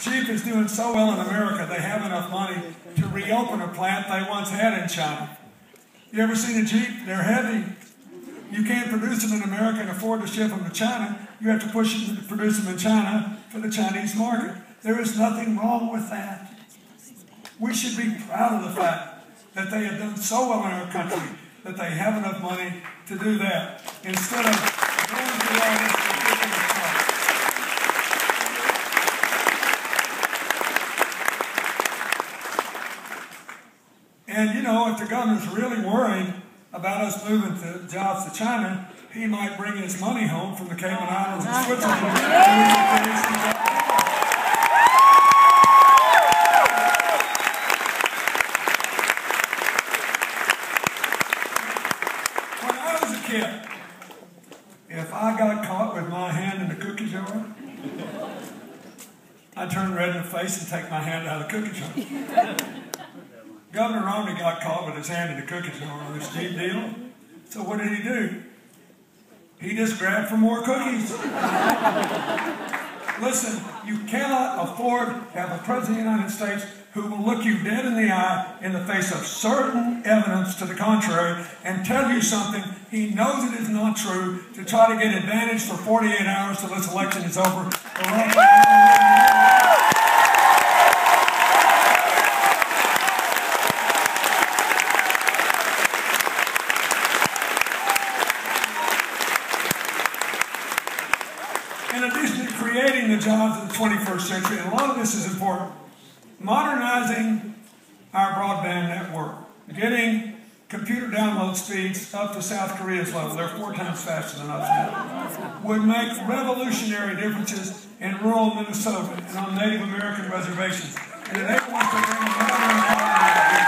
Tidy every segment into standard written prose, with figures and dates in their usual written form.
Jeep is doing so well in America, they have enough money to reopen a plant they once had in China. You ever seen a Jeep? They're heavy. You can't produce them in America and afford to ship them to China. You have to produce them in China for the Chinese market. There is nothing wrong with that. We should be proud of the fact that they have done so well in our country that they have enough money to do that instead of going through all this ridiculous stuff. And you know, if the governor's really worried about us moving the jobs to China, he might bring his money home from the Cayman Islands and Switzerland. If I got caught with my hand in the cookie jar, I'd turn red in the face and take my hand out of the cookie jar. Governor Romney got caught with his hand in the cookie jar on this Jeep deal. So what did he do? He just grabbed for more cookies. Listen, you cannot afford to have a president of the United States who will look you dead in the eye in the face of certain evidence to the contrary and tell you something he knows it is not true to try to get advantage for 48 hours till this election is over. In addition to creating the jobs of the 21st century, and a lot of this is important, modernizing our broadband network, getting computer download speeds up to South Korea's level, they're 4 times faster than us now, would make revolutionary differences in rural Minnesota and on Native American reservations. And enable us to bring modern economy.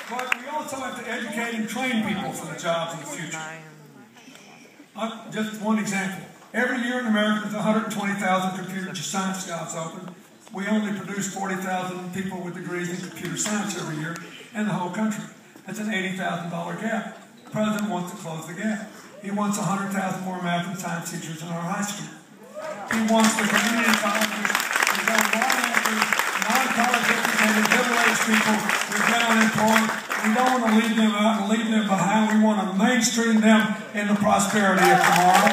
But we also have to educate and train people for the jobs of the future. Just one example. Every year in America, there's 120,000 computer science jobs open. We only produce 40,000 people with degrees in computer science every year in the whole country. That's an $80,000 gap. The president wants to close the gap. He wants 100,000 more math and science teachers in our high school. He wants the community colleges to go right after non-college educated, middle-aged people who've been unemployed. We don't want to leave them out and leave them behind. We want to mainstream them in the prosperity of tomorrow.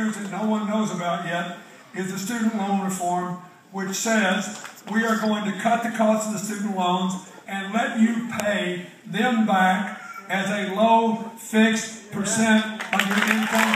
That no one knows about yet is the student loan reform, which says we are going to cut the cost of the student loans and let you pay them back as a low fixed % of your income.